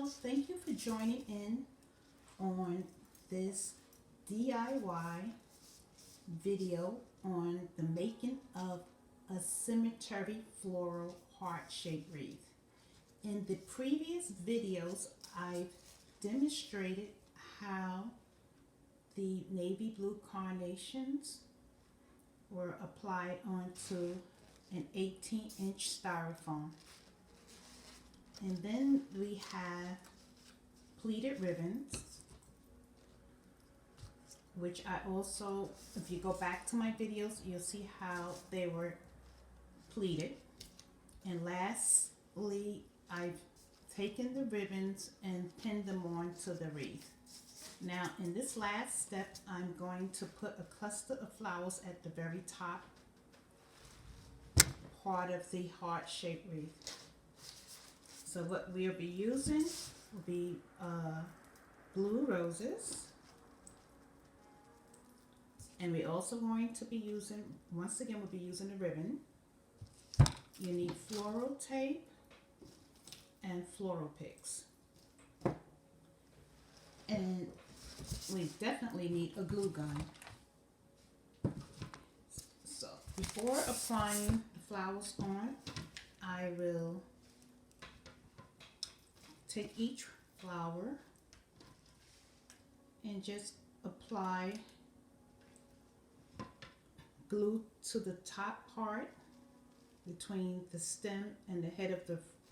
thank you for joining in on this DIY video on the making of a cemetery floral heart-shaped wreath. In the previous videos, I've demonstrated how the navy blue carnations were applied onto an 18-inch styrofoam. And then we have pleated ribbons, which I also, if you go back to my videos, you'll see how they were pleated. And lastly, I've taken the ribbons and pinned them onto the wreath. Now, in this last step, I'm going to put a cluster of flowers at the very top part of the heart-shaped wreath. So what we'll be using will be blue roses. And we're also going to be using, once again, we'll be using a ribbon. You need floral tape and floral picks. And we definitely need a glue gun. So before applying the flowers on, I will take each flower and just apply glue to the top part between the stem and the head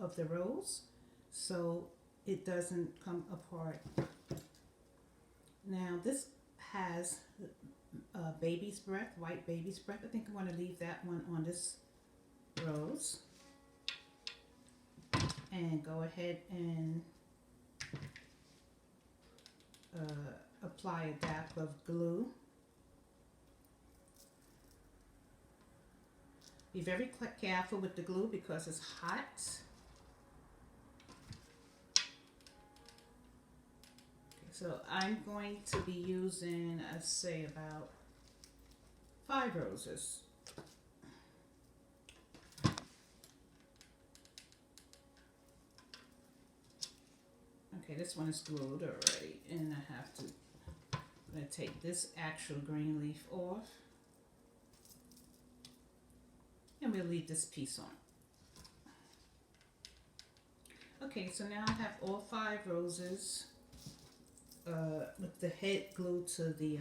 of the rose so it doesn't come apart. Now this has baby's breath, white baby's breath. I think I'm going to leave that one on this rose. And go ahead and apply a dab of glue. Be very careful with the glue because it's hot. Okay, so I'm going to be using, I'd say, about 5 roses. Okay, this one is glued already, and I have to, I'm going to take this actual green leaf off, and we'll leave this piece on. Okay, so now I have all 5 roses with the head glued to the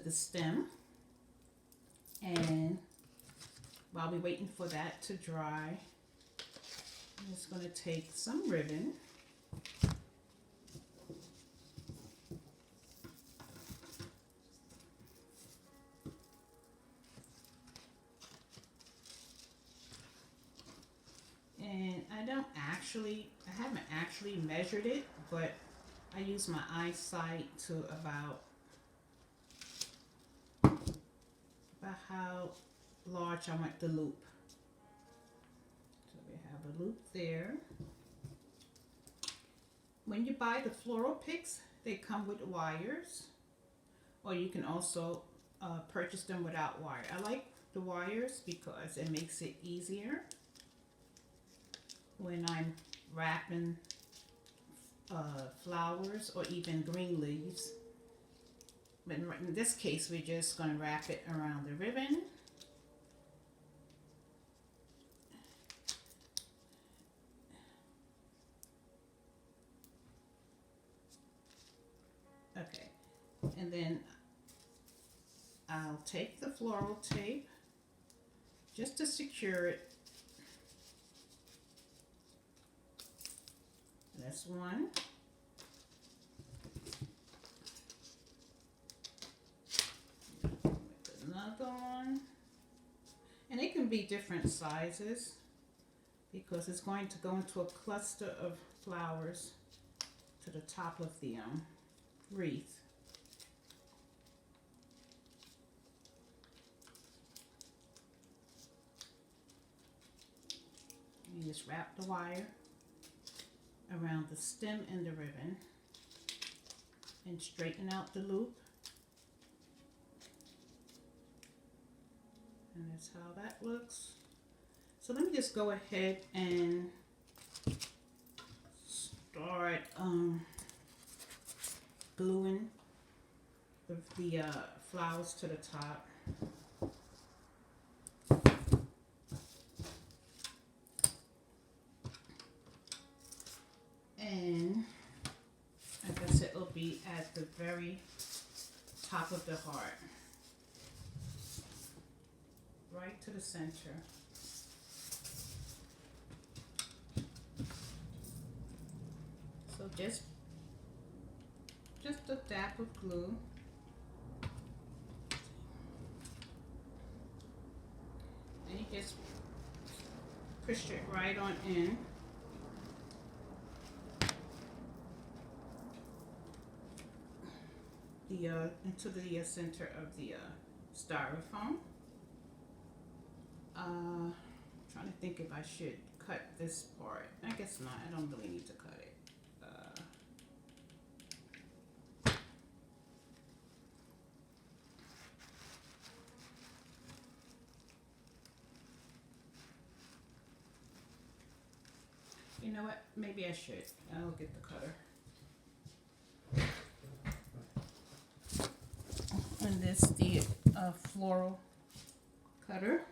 stem, and while we're waiting for that to dry, I'm just going to take some ribbon. And I haven't actually measured it, but I use my eyesight to about how large I want the loop. So we have a loop there. When you buy the floral picks, they come with wires, or you can also purchase them without wire. I like the wires because it makes it easier when I'm wrapping flowers or even green leaves. But in this case, we're just going to wrap it around the ribbon. Okay, and then I'll take the floral tape just to secure it. That's one. Another one. And it can be different sizes because it's going to go into a cluster of flowers to the top of the wreath. You just wrap the wire around the stem and the ribbon and straighten out the loop, and that's how that looks. So let me just go ahead and the flowers to the top. And I guess it will be at the very top of the heart. Right to the center. So just a dab of glue. And you just push it right on in. Into the center of the styrofoam. Trying to think if I should cut this part. I guess not. I don't really need to cut it. You know what? Maybe I should. I'll get the cutter. And this the floral cutter.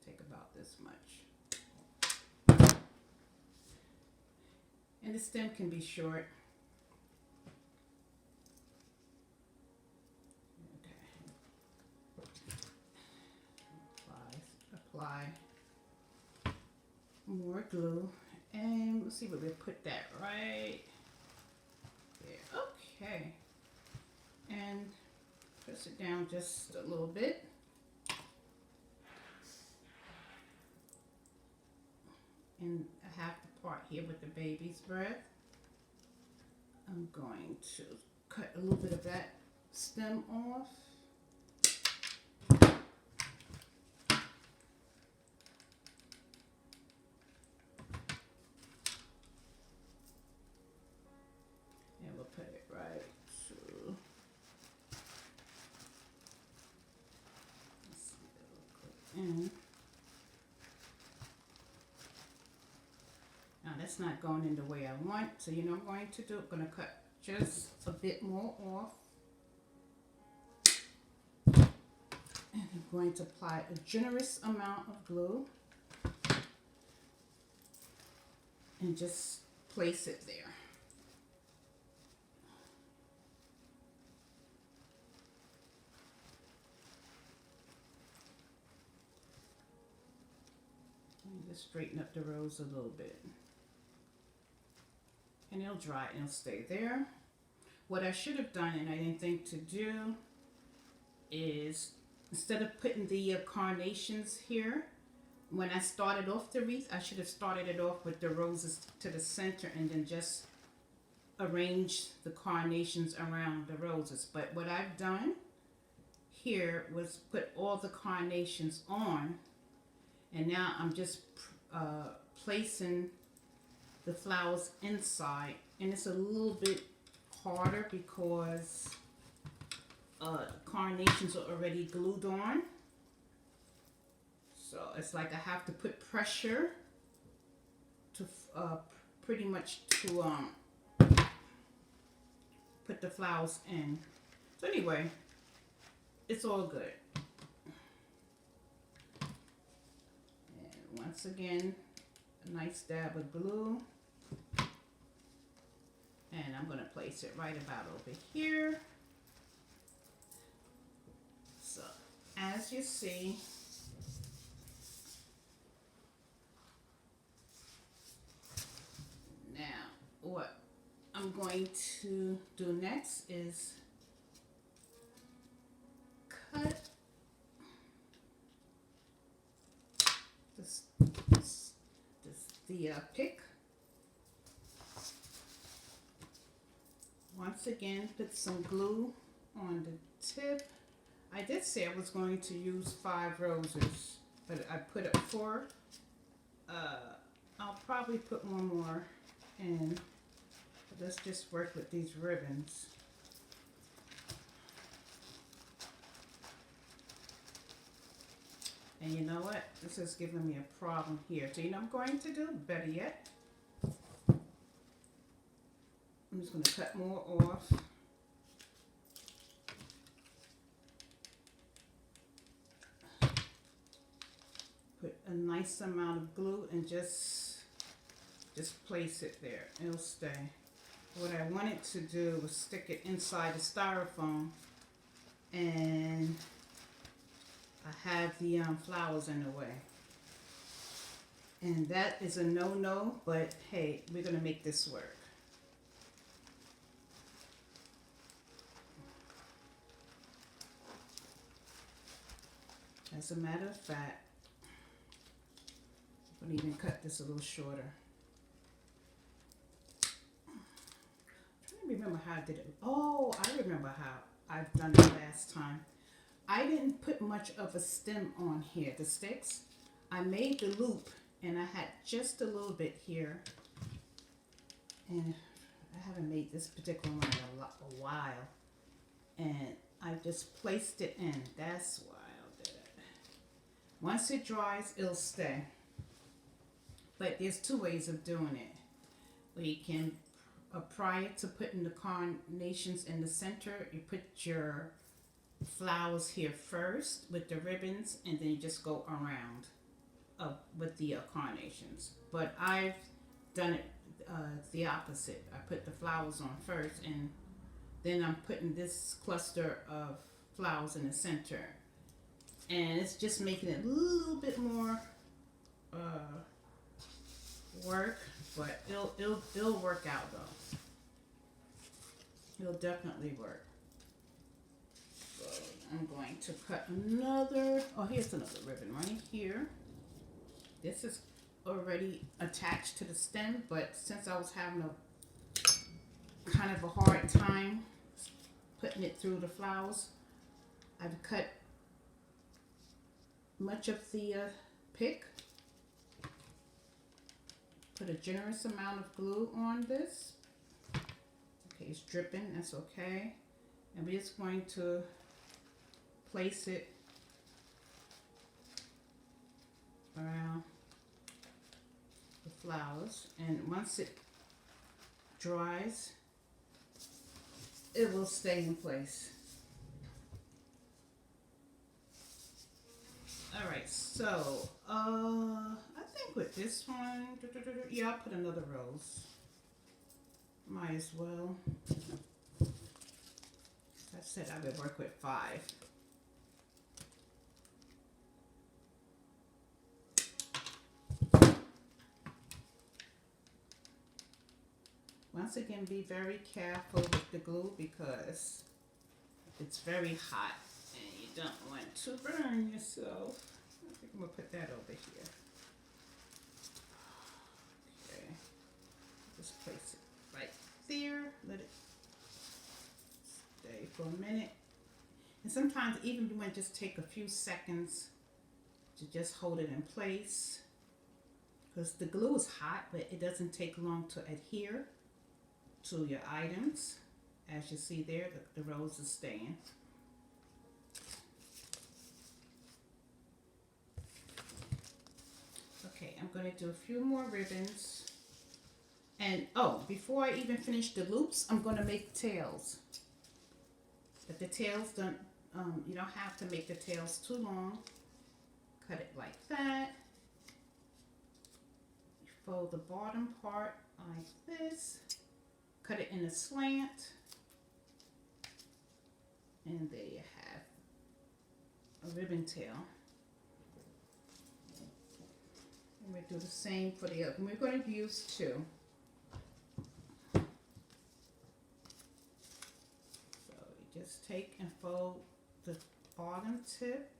Take about this much. And the stem can be short. Apply more glue, and we'll see where we put that right there. Okay, and press it down just a little bit. And I have the part here with the baby's breath. I'm going to cut a little bit of that stem off. Now that's not going in the way I want, so you know what I'm going to do? I'm going to cut just a bit more off. And I'm going to apply a generous amount of glue and just place it there. Just straighten up the rows a little bit. And it'll dry and it'll stay there. What I should have done, and I didn't think to do, is instead of putting the carnations here, when I started off the wreath, I should have started it off with the roses to the center and then just arrange the carnations around the roses. But what I've done here was put all the carnations on, and now I'm just placing the flowers inside, and it's a little bit harder because carnations are already glued on. So it's like I have to put pressure to pretty much to put the flowers in. So anyway, it's all good. And once again, a nice dab of glue. And I'm going to place it right about over here. So, as you see, now what I'm going to do next is cut the pick. Once again, put some glue on the tip. I did say I was going to use 5 roses, but I put up 4. I'll probably put one more in. Let's just work with these ribbons. And you know what? This is giving me a problem here. So you know what I'm going to do? Better yet, just going to cut more off. Put a nice amount of glue and just place it there. It'll stay. What I wanted to do was stick it inside the styrofoam, and I have the flowers in the way. And that is a no-no, but hey, we're going to make this work. As a matter of fact, I'm going to even cut this a little shorter. I'm trying to remember how I did it. Oh, I remember how I've done it last time. I didn't put much of a stem on here, the sticks. I made the loop, and I had just a little bit here. And I haven't made this particular one in a while. And I just placed it in. That's why I did it. Once it dries, it'll stay. But there's two ways of doing it. We can, prior to putting the carnations in the center, you put your flowers here first with the ribbons, and then you just go around with the carnations. But I've done it the opposite. I put the flowers on first, and then I'm putting this cluster of flowers in the center. And it's just making it a little bit more work, but it'll work out though. It'll definitely work. So I'm going to cut another. Oh, here's another ribbon right here. This is already attached to the stem, but since I was having a kind of a hard time putting it through the flowers, I've cut much of the pick. Put a generous amount of glue on this. Okay, it's dripping, that's okay. And we're just going to place it around the flowers. And once it dries, it will stay in place. Alright, so I think with this one, yeah, I'll put another rose. Might as well. I said I would work with 5. Once again, be very careful with the glue because it's very hot and you don't want to burn yourself. I think I'm going to put that over here. Okay. Just place it right there. Let it stay for a minute. And sometimes even you want to just take a few seconds to just hold it in place. Because the glue is hot, but it doesn't take long to adhere to your items. As you see there, the rose is staying. Okay, I'm going to do a few more ribbons. And oh, before I even finish the loops, I'm going to make tails. But the tails don't, you don't have to make the tails too long. Cut it like that. You fold the bottom part like this. Cut it in a slant. And there you have a ribbon tail. And we'll do the same for the other. And we're going to use 2. So you just take and fold the bottom tip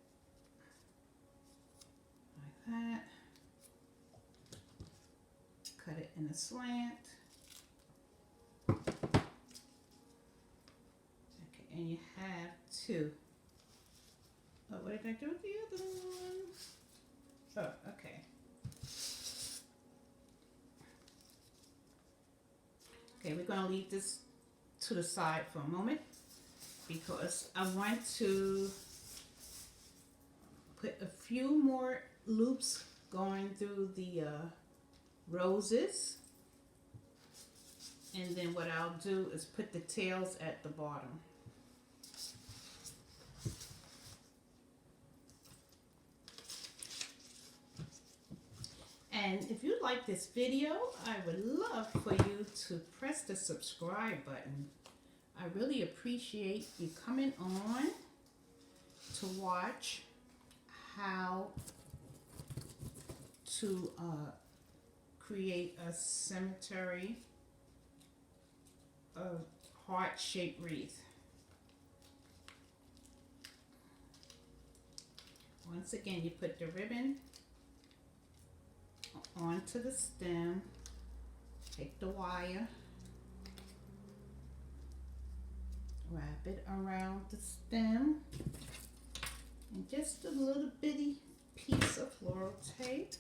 like that. Cut it in a slant. Okay, and you have 2. Oh, what did I do with the other one? Oh, okay. Okay, we're going to leave this to the side for a moment because I want to put a few more loops going through the roses. And then what I'll do is put the tails at the bottom. And if you like this video, I would love for you to press the subscribe button. I really appreciate you coming on to watch how to create a cemetery of heart-shaped wreath. Once again, you put the ribbon onto the stem, take the wire, wrap it around the stem, and just a little bitty piece of floral tape.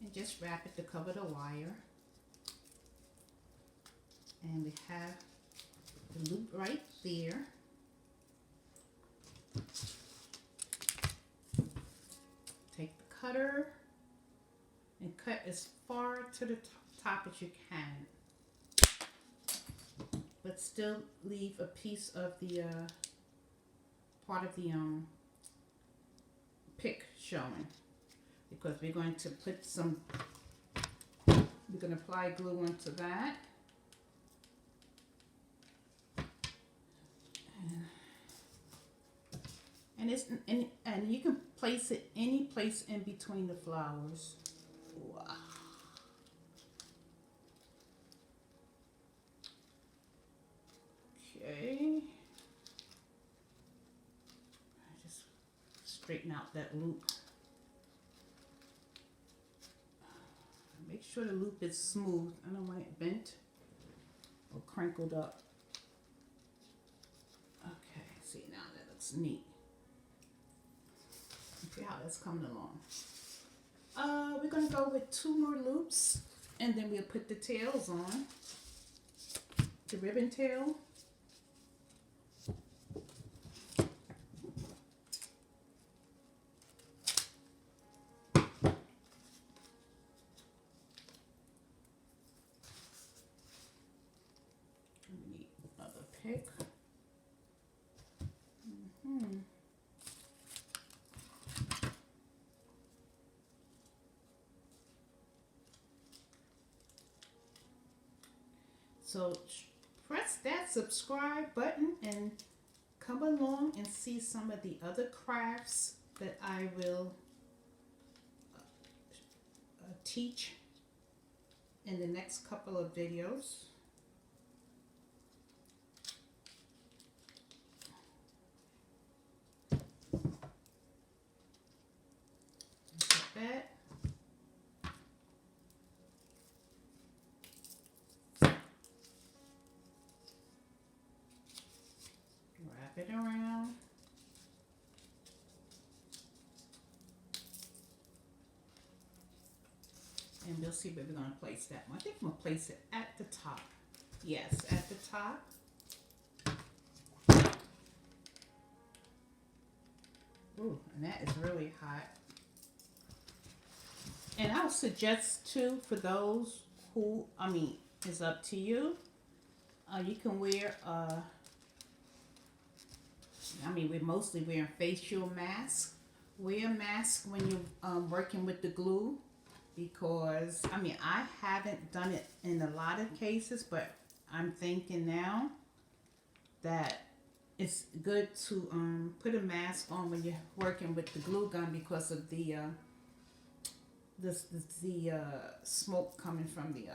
And just wrap it to cover the wire. And we have the loop right there. Take the cutter and cut as far to the top as you can, but still leave a piece of the part of the pick showing, because we're going to put some, we're going to apply glue onto that. And it's and you can place it any place in between the flowers. Wow. Okay. Just straighten out that loop. Make sure the loop is smooth. I don't want it bent or crinkled up. Okay, see, now that looks neat. See how that's coming along. We're going to go with 2 more loops, and then we'll put the tails on. The ribbon tail. We need another pick. So press that subscribe button and come along and see some of the other crafts that I will teach in the next couple of videos. Like that. Wrap it around. And we'll see where we're going to place that one. I think I'm going to place it at the top. Yes, at the top. Ooh, and that is really hot. And I'll suggest too, for those who, it's up to you. You can wear, we're mostly wearing facial masks. Wear a mask when you're working with the glue, because, I haven't done it in a lot of cases, but I'm thinking now that it's good to put a mask on when you're working with the glue gun, because of the smoke coming from the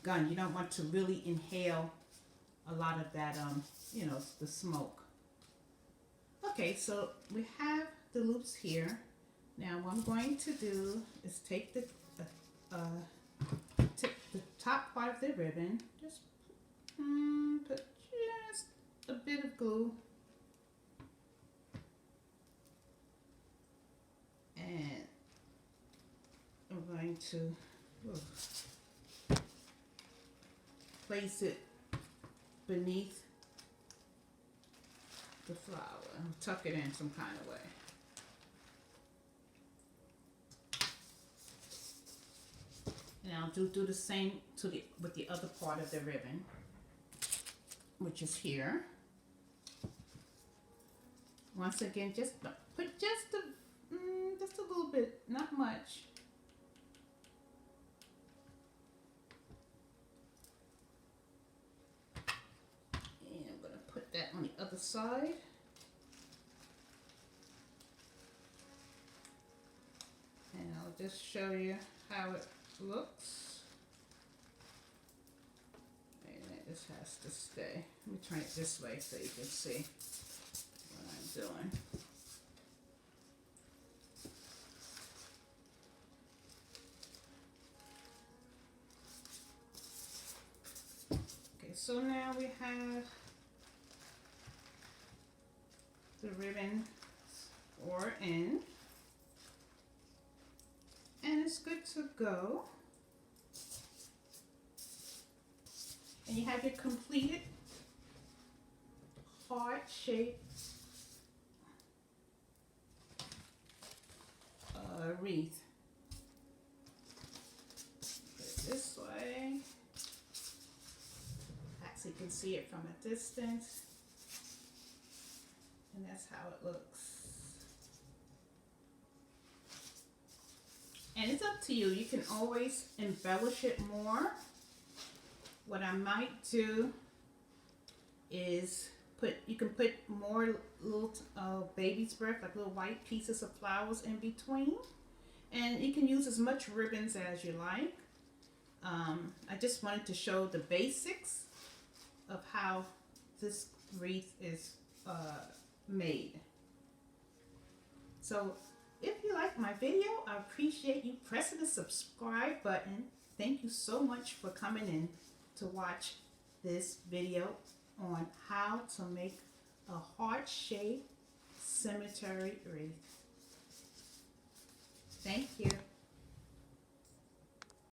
gun. You don't want to really inhale a lot of that, the smoke. Okay, so we have the loops here. Now what I'm going to do is take the top part of the ribbon, just put just a bit of glue, and I'm going to place it beneath the flower and tuck it in some kind of way. And I'll do the same with the other part of the ribbon, which is here. Once again, just put just a little bit, not much. And I'm gonna put that on the other side. And I'll just show you how it looks. And it just has to stay. Let me turn it this way so you can see what I'm doing. Okay, so now we have the ribbon or end. And it's good to go. And you have your completed heart-shaped wreath. Put it this way. Actually, you can see it from a distance. And that's how it looks. And it's up to you. You can always embellish it more. What I might do is you can put more little baby's breath, like little white pieces of flowers in between. And you can use as much ribbons as you like. I just wanted to show the basics of how this wreath is made. So if you like my video, I appreciate you pressing the subscribe button. Thank you so much for coming in to watch this video on how to make a heart-shaped cemetery wreath. Thank you.